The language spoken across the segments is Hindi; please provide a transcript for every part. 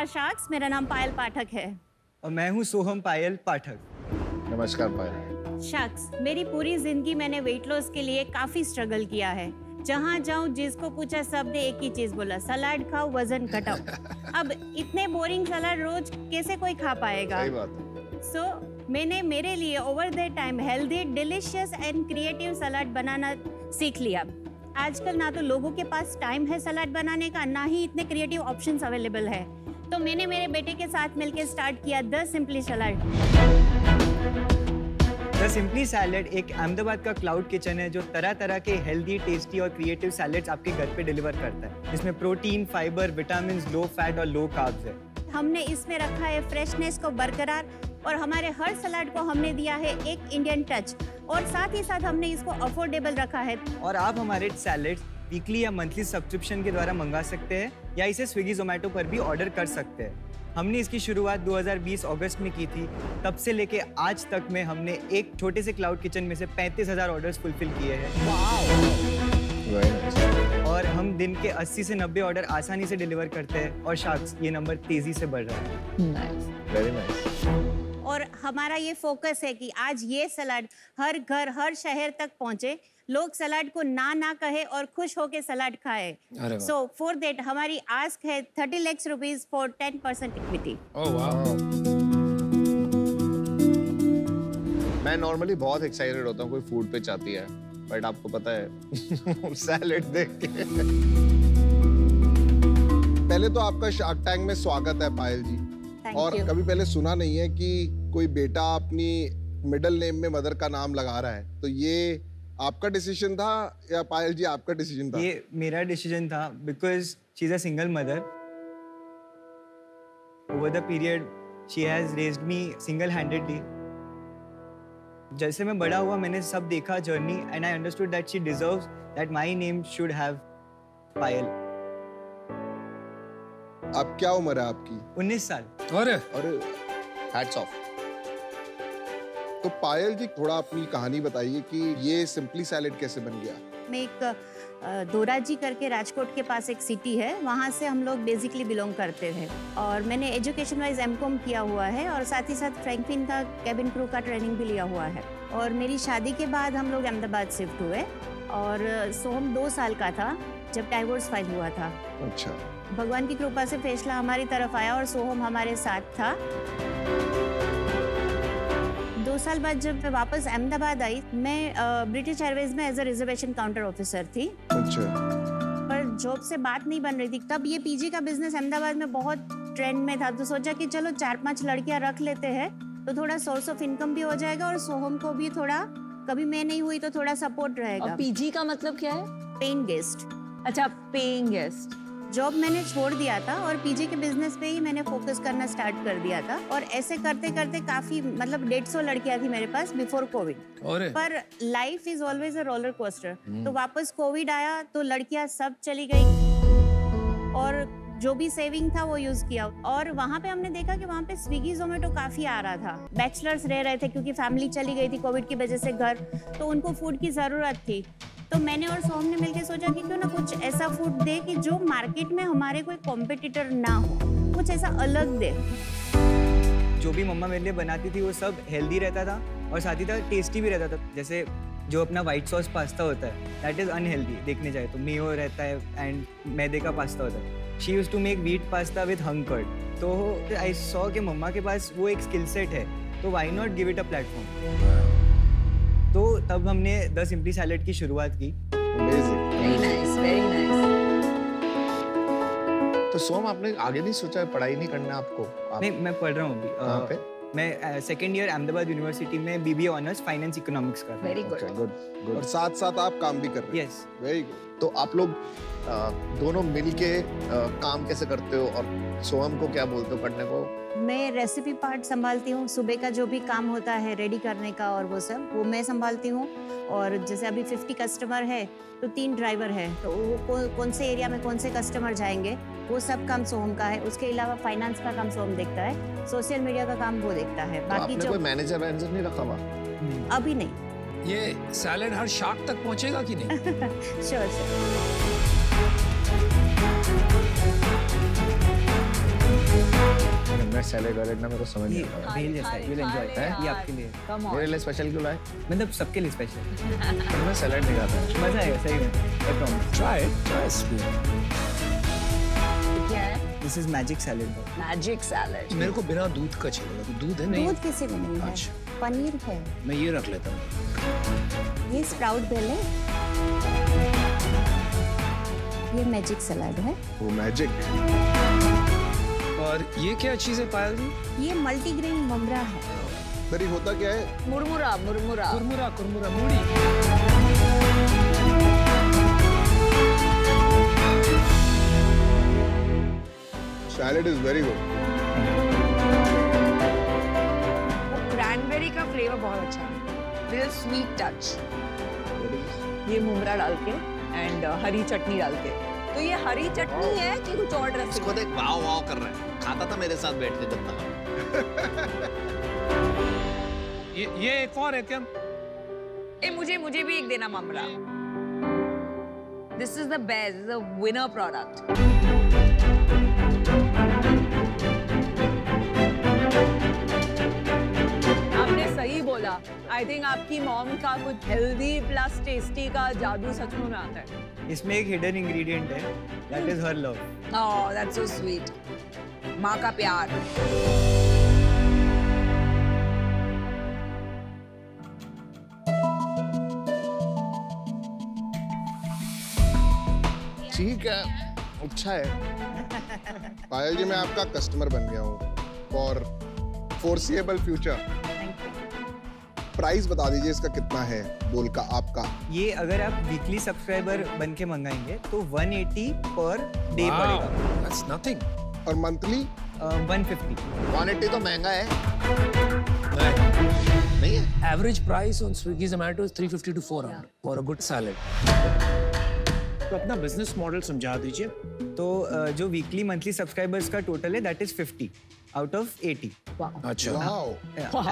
शार्क्स, मेरा नाम पायल पाठक है। और मैं हूँ सोहम पायल पाठक। नमस्कार पायल। शार्क्स, मेरी पूरी जिंदगी मैंने वेट लॉस के लिए काफी स्ट्रगल किया है। जहाँ जाऊँ जिसको पूछा सब ने एक ही चीज बोला, सलाद खाओ वजन घटाओ। अब इतने बोरिंग सलाद रोज कैसे कोई खा पाएगा? सही बात है। सो मैंने मेरे लिए over the time healthy, delicious and creative salad बनाना सीख लिया। आजकल ना तो लोगों के पास टाइम है सलाद बनाने का, ना ही इतने क्रिएटिव ऑप्शंस अवेलेबल है। तो मैंने मेरे बेटे के साथ मिलकर स्टार्ट किया the simply salad. The simply salad एक अहमदाबाद का क्लाउड किचन है जो तरह तरह के हेल्दी, टेस्टी और क्रिएटिव सैलेड्स आपके घर पे डिलीवर करता है, जिसमें protein, fibre, vitamin, low fat और लो कार्ब्स है। हमने इसमें रखा है फ्रेशनेस को बरकरार और हमारे हर सलाद को हमने दिया है एक इंडियन टच और साथ ही साथ हमने इसको अफोर्डेबल रखा है। और आप हमारे सैलेड्स वीकली या मंथली सब्सक्रिप्शन के द्वारा मंगा सकते हैं या इसे स्विगी जोमेटो पर भी ऑर्डर कर सकते हैं। हमने इसकी शुरुआत 2020 अगस्त में की थी। तब से लेके आज तक में हमने एक छोटे से क्लाउड किचन में से 35,000 ऑर्डर्स फुलफिल किए हैं। और हम दिन के 80 से 90 ऑर्डर आसानी से डिलीवर करते हैं और शार्क्स ये नंबर तेजी से बढ़ रहा है। Nice, very nice. और हमारा ये फोकस है कि आज ये सलाद हर घर, हर शहर तक पहुंचे, लोग सलाद को ना कहे और खुश होके सलाद खाए। सो फॉर दैट हमारी आस्क है 30 लाख रुपीस फॉर 10% इक्विटी। ओह वाह। मैं नॉर्मली बहुत एक्साइटेड होता हूँ कोई फूड पे चाहती है, बट आपको पता है सैलेड देख के। पहले तो आपका शार्क टैंक में स्वागत है पायल जी। और कभी पहले सुना नहीं है कि कोई बेटा अपनी मिडिल नेम में मदर का नाम लगा रहा है, तो ये आपका डिसीजन था या पायल जी आपका डिसीजन था? ये मेरा डिसीजन था because she is a single mother. Over the period she has raised me single handedly. जैसे मैं बड़ा हुआ मैंने सब देखा journey and I understood that she deserves that my name should have Payal. अब क्या उम्र है आपकी? 19 साल। अरे हैट्स ऑफ। तो पायल जी थोड़ा अपनी कहानी बताइए कि ये सिंपली सैलेड कैसे बन गया? मैं एक दोराजी करके राजकोट के पास एक सिटी है, वहाँ से हम लोग बेसिकली बिलोंग करते थे। और मैंने एजुकेशन वाइज एमकॉम किया हुआ है और साथ ही साथ फ्रैंकलिन का कैबिन क्रू का ट्रेनिंग भी लिया हुआ है। और मेरी शादी के बाद हम लोग अहमदाबाद शिफ्ट हुए और सोहम 2 साल का था जब डाइवोर्स फाइल हुआ था। अच्छा। भगवान की कृपा से फैसला हमारी तरफ आया और सोहम हमारे साथ था। 2 साल बाद जब मैं वापस अहमदाबाद आई, मैं ब्रिटिश एयरवेज में as a reservation counter officer थी। अच्छा। पर जॉब से बात नहीं बन रही थी। तब ये पीजी का बिजनेस अहमदाबाद में बहुत ट्रेंड में था, तो सोचा कि चलो 4-5 लड़कियां रख लेते हैं तो थोड़ा सोर्स ऑफ इनकम भी हो जाएगा और सोहम को भी थोड़ा, कभी मैं नहीं हुई तो थोड़ा सपोर्ट रहेगा। पीजी का मतलब क्या है? Paying guest. अच्छा, पेइंग गेस्ट। जॉब मैंने छोड़ दिया था और पीजी के बिजनेस पे ही मैंने फोकस करना स्टार्ट कर दिया था। और ऐसे करते करते काफी, मतलब 150 लड़कियां थी मेरे पास बिफोर कोविड। पर life is always a roller coaster. तो वापस कोविड आया तो लड़कियां सब चली गई और जो भी सेविंग था वो यूज किया। और वहाँ पे हमने देखा कि वहाँ पे स्विगी जोमेटो काफी आ रहा था। बैचलर्स रह रहे थे क्योंकि फैमिली चली गई थी कोविड की वजह से घर, तो उनको फूड की जरूरत थी। तो मैंने और सोहम ने मिलकर सोचा कि क्यों ना कुछ ऐसा फूड दे कि जो मार्केट में हमारे कोई कॉम्पिटिटर ना हो, कुछ ऐसा अलग दे। जो भी मम्मा मेरे लिए बनाती थी वो सब हेल्दी रहता था और साथ ही साथ टेस्टी भी रहता था। जैसे जो अपना व्हाइट सॉस पास्ता होता है, दैट इज अनहेल्दी देखने जाए तो। मेयो रहता है एंड मैदे का पास्ता होता है। She used to make wheat pasta with hung curd. तो आई सॉ कि मम्मा के पास वो एक स्किल सेट है, तो why not give it a platform. तो तब हमने द सिंपली सैलेड की शुरुआत की। Very nice, very nice. तो सोहम आपने आगे नहीं सोचा पढ़ाई नहीं करना आपको? नहीं, मैं पढ़ रहा हूँ अभी। मैं सेकेंड ईयर अहमदाबाद यूनिवर्सिटी में बीबीए ऑनर्स फाइनेंस इकोनॉमिक्स कर रहा हूँ। Very good. और साथ साथ आप काम भी कर रहे हैं? Yes, very good. तो आप लोग दोनों मिलके काम कैसे करते हो और सोहम को क्या बोलते हो करने को? मैं रेसिपी पार्ट संभालती हूँ। सुबह का जो भी काम होता है रेडी करने का और वो सब वो मैं संभालती हूँ। और जैसे अभी 50 कस्टमर है तो 3 ड्राइवर है, तो वो कौन से एरिया में कौन से कस्टमर जाएंगे वो सब काम सोहम का है। उसके अलावा फाइनेंस का काम सोहम देखता है, सोशल मीडिया का काम वो देखता है। तो बाकी आपने जो कोई मैनेजर नहीं रखा हुआ? अभी नहीं। ये सैलेड हर शार्क तक पहुंचेगा कि नहीं? श्योर। कोकोनट सैलेड वैलेड ना मेरे को समझ नहीं आता। भेल जैसा है, you'll enjoy it। ये आपके लिए। मेरे लिए स्पेशल क्यों लाए? मतलब सबके लिए स्पेशल। मैं सैलेड नहीं खाता। मजा आएगा सही में। I promise। Try it। क्या है? This is magic salad bowl। Magic salad. मेरे को बिना दूध का चाहिए। तो दूध है नहीं? दूध किसी में नहीं है। अच्छा। पनीर है। मैं ये रख लेता हूँ। ये स्प्राउट बेल है। ये मैजिक सलाद है। वो मैजिक। और ये क्या चीज़ है पायल जी? ये मल्टीग्रेन ममरा है। सर ये होता क्या है? मुरमुरा मुरमुरा। कुरमुरा कुरमुरा मूढ़ी। Salad is very good. Cranberry का फ्लेवर बहुत अच्छा है, रियल स्वीट टच। ये मुमरा डाल के एंड हरी चटनी डाल के। तो ये हरी चटनी है कि कुछ और ड्रेसिंग? इसको देख वाव वाव कर रहा है। खाता था मेरे साथ बैठ के जब ये एक और है क्या? मुझे भी एक देना ममरा। This is the best, this is the winner product. आपने सही बोला। आई थिंक आपकी मॉम का कुछ हेल्दी प्लस टेस्टी का जादू सच में आता है। इसमें एक हिडन इंग्रेडिएंट है, that is her love। Oh that's so sweet. माँ का प्यार। ठीक है, अच्छा है। पायल जी मैं आपका कस्टमर बन गया हूँ फॉर फोरसीएबल फ्यूचर। प्राइस बता दीजिए इसका कितना है बोल का आपका? ये अगर आप वीकली सब्सक्राइबर बन के मंगाएंगे तो 180 पर डे पड़ेगा। That's nothing। और मंथली 150। 180 तो महंगा है। नहीं। नहीं है? Average price on Swiggy Zomato is 350 to 400 for a good salad। तो अपना बिजनेस मॉडल समझा दीजिए। तो जो वीकली मंथली सब्सक्राइबर्स का टोटल है दैट इज 50 आउट ऑफ 80। अच्छा। वाओ।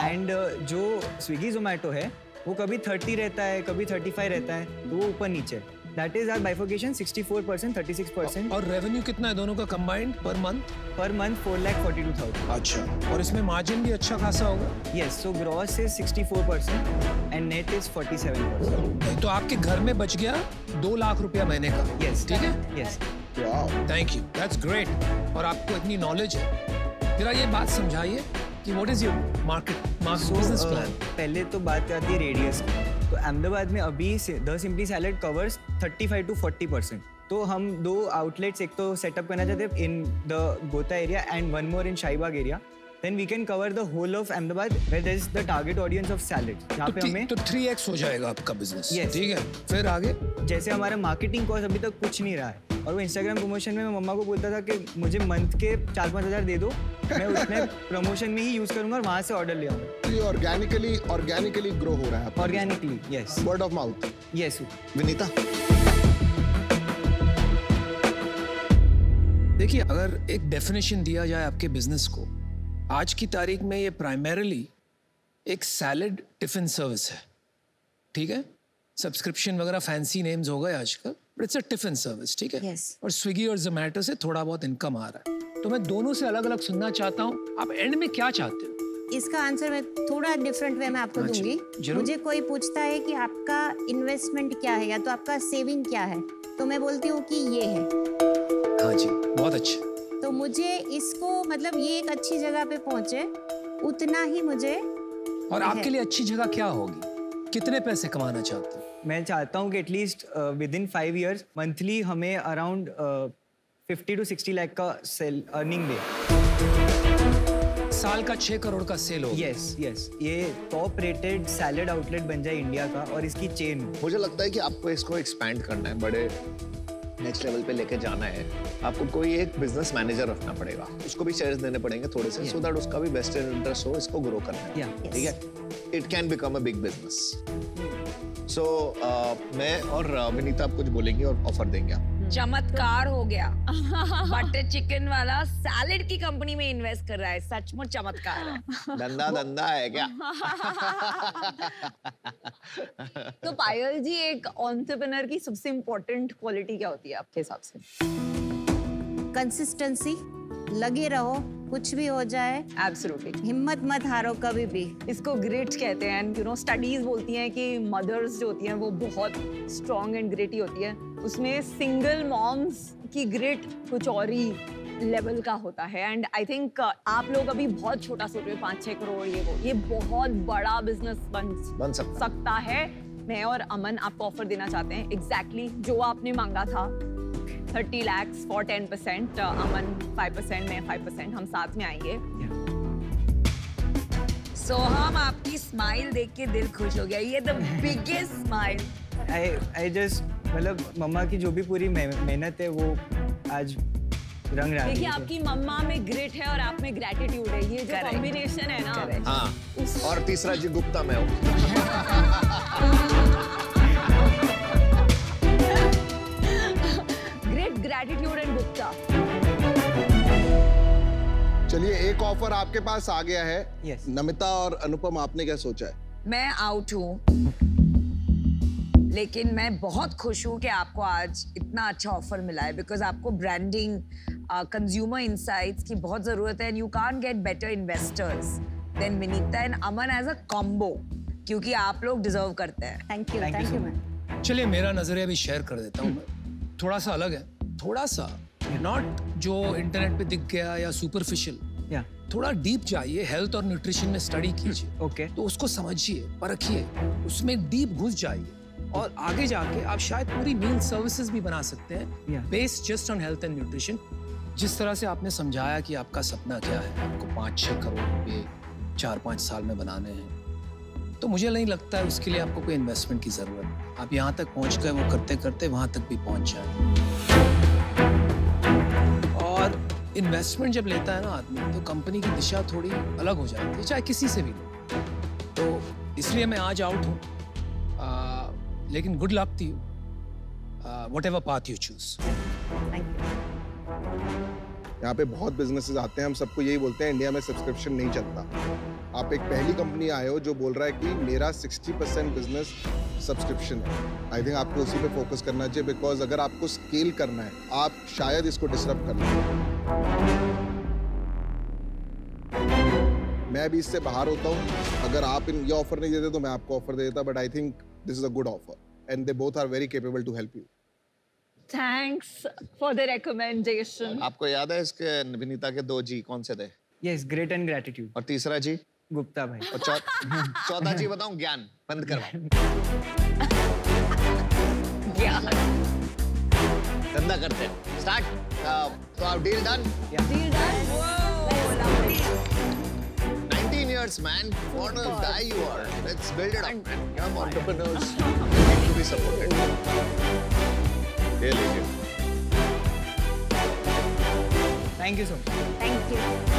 एंड जो स्विगी जोमेटो है वो कभी 30 रहता है, कभी 35 रहता है, तो वो ऊपर नीचे। That is our bifurcation 64%, 36%। और रेवेन्यू कितना है दोनों का combined per month? Per month 4,42,000। अच्छा। और इसमें मार्जिन भी अच्छा खासा होगा? Yes, so gross is 64% and net is 47%। तो आपके घर में बच गया 2 लाख रुपया महीने का। यस, ठीक है। Yes. Thank you, that's great. और आपको इतनी नॉलेज है। जरा ये बात समझाइए कि what is your market business plan? पहले तो बात आती है रेडियस की। तो अहमदाबाद में अभी the simply salad covers 35 to 40%। तो हम 2 आउटलेट्स एक तो सेटअप करना चाहते हैं in the Gota area and 1 more in Shahibaug area. Then we can cover the whole of Ahmedabad where there is the target audience of salad। यहाँ पे हमें तो 3x हो जाएगा आपका बिजनेस। Yes। ठीक है, फिर आगे? जैसे हमारा मार्केटिंग कॉस्ट अभी तक कुछ नहीं रहा है और वो इंस्टाग्राम प्रमोशन में मैं मम्मा को बोलता था कि मुझे मंथ के 4-5 हज़ार दे दो, मैं उसमें प्रमोशन में ही यूज करूंगा और वहाँ से ऑर्डर ले आऊंगा। ये ऑर्गेनिकली ग्रो हो रहा है। Organically, yes. Word of mouth. Yes. Vinita, देखिए, अगर एक डेफिनेशन दिया जाए आपके बिजनेस को, आज की तारीख में ये प्राइमरीली एक सैलेड टिफिन सर्विस है। ठीक है, सब्सक्रिप्शन वगैरह फैंसी नेम्स हो गए आजकल, but it's a tiffin service. ठीक है। Yes। और स्विगी और जोमेटो से थोड़ा बहुत इनकम आ रहा है। तो मैं दोनों से अलग अलग सुनना चाहता हूँ, आप एंड में क्या चाहते हो? इसका आंसर मैं थोड़ा डिफरेंट वे में आपको अच्छा, दूंगी। जरूर। मुझे कोई पूछता है कि आपका इन्वेस्टमेंट क्या है या तो आपका सेविंग क्या है, तो मैं बोलती हूँ कि ये है। हाँ जी, बहुत अच्छा। तो मुझे इसको मतलब ये एक अच्छी जगह पे पहुंचे उतना ही मुझे। और आपके लिए अच्छी जगह क्या होगी? कितने पैसे कमाना चाहते हो? मैं चाहता हूँ कि at least with in 5 years monthly हमें अराउंड 50 to 60 लाख का सेल अर्निंग दे। साल का 6 करोड़ का सेल हो। Yes, yes. ये टॉप रेटेड सैलेड आउटलेट बन जाए इंडिया का और इसकी चेन। मुझे लगता है कि आपको इसको एक्सपैंड करना है, बड़े नेक्स्ट लेवल पे लेके जाना है। आपको कोई एक बिजनेस मैनेजर रखना पड़ेगा, उसको भी शेयर्स देने पड़ेंगे थोड़े से, सो दैट उसका भी बेस्ट इंटरेस्ट हो इसको ग्रो करना है। ठीक है, it can become a big business. So मैं और विनीता आप कुछ बोलेंगे और ऑफर देंगे आप। चमत्कार हो गया। बटर चिकन वाला सैलेड की कंपनी में इन्वेस्ट कर रहा है, सचमुच चमत्कार है। धंधा है क्या? तो पायल जी, एक एंटरप्रेन्योर की सबसे इम्पोर्टेंट क्वालिटी क्या होती है आपके हिसाब से? कंसिस्टेंसी लगे रहो, कुछ भी हो जाए। Absolutely. हिम्मत मत हारो कभी भी। इसको ग्रिट कहते हैं एंड स्टडीज बोलती हैं कि मदर्स जो होती हैं वो बहुत स्ट्रॉन्ग एंड ग्रिटी होती है। उसमें सिंगल मॉम्स की ग्रिट कुछ और ही लेवल का होता है एंड आई थिंक आप लोग अभी बहुत छोटा सोच रहे हो, 5-6 करोड़ ये बहुत बड़ा बिजनेस बन सकता है। मैं और अमन आपको ऑफर देना चाहते हैं एग्जैक्टली जो आपने मांगा था, 30 लाख फॉर 10%, अमन 5%, मैं 5%, हम साथ में आएंगे। So हम आपकी स्माइल देख के दिल खुश हो गया, ये the biggest smile. I just मतलब मम्मा की जो भी पूरी मेहनत है वो आज रंग रहा है। देखिए आपकी मम्मा में ग्रिट है और आप में ग्रेटिट्यूड है, ये जो कॉम्बिनेशन है ना। हाँ, और तीसरा जी गुप्ता मैं हूँ। Grit, gratitude and Gupta. चलिए एक ऑफर आपके पास आ गया है। yes. नमिता और अनुपम, आपने क्या सोचा है? मैं आउट हूँ, लेकिन मैं बहुत खुश हूँ कि आपको आज इतना अच्छा ऑफर मिला है बिकॉज आपको ब्रांडिंग, कंज्यूमर इनसाइट्स की बहुत जरूरत है and you can't get better investors than Vinita and Aman as a combo, क्योंकि आप लोग डिजर्व करते हैं। Thank you ma'am. चलिए मेरा नजरिया भी शेयर कर देता हूँ मैं। थोड़ा सा अलग है, थोड़ा सा नॉट जो इंटरनेट पे दिख गया या सुपरफिशियल, थोड़ा डीप जाइए, हेल्थ और न्यूट्रिशन में स्टडी कीजिए। ओके। तो उसको समझिए, परखिए, उसमें डीप घुस जाइए और आगे जाके आप शायद पूरी मील सर्विसेज भी बना सकते हैं based just on health and nutrition. जिस तरह से आपने समझाया कि आपका सपना क्या है, आपको 5-6 करोड़ रुपए 4-5 साल में बनाने हैं, तो मुझे नहीं लगता है उसके लिए आपको कोई इन्वेस्टमेंट की जरूरत। आप यहाँ तक पहुँच गए, वो करते करते वहां तक भी पहुँच जाए। और इन्वेस्टमेंट जब लेता है ना आदमी, तो कंपनी की दिशा थोड़ी अलग हो जाती है, चाहे किसी से भी। तो इसलिए मैं आज आउट हूँ, लेकिन good luck to you, whatever path you choose. यहाँ पे बहुत बिजनेसेस आते हैं, हम सबको यही बोलते हैं इंडिया में सब्सक्रिप्शन नहीं चलता। आप एक पहली कंपनी आए हो जो बोल रहा है कि मेरा 60% बिजनेस सब्सक्रिप्शन है। आई थिंक आपको उसी पे फोकस करना चाहिए बिकॉज अगर आपको स्केल करना है, आप शायद इसको डिसरप्ट कर लें। मैं भी इससे बाहर होता हूँ। अगर आप ये ऑफर नहीं देते तो मैं आपको ऑफर दे देता, but I think this is a good offer and they both are very capable to help you. Thanks for the recommendation. आपको याद है इसके विनीता के 2 जी कौन से थे? Yes, great and gratitude. और तीसरा जी? गुप्ता भाई। और चौथा जी बताऊं? ज्ञान। बंद करवाओ। ज्ञान। धंधा करते हैं। Start. तो आप deal done? Deal done. Whoa, lovely. 19 years, man. What a guy you are. Let's build it up, man. Come entrepreneurs. Need to be supported. ये लीजिए। Thank you so much. Thank you.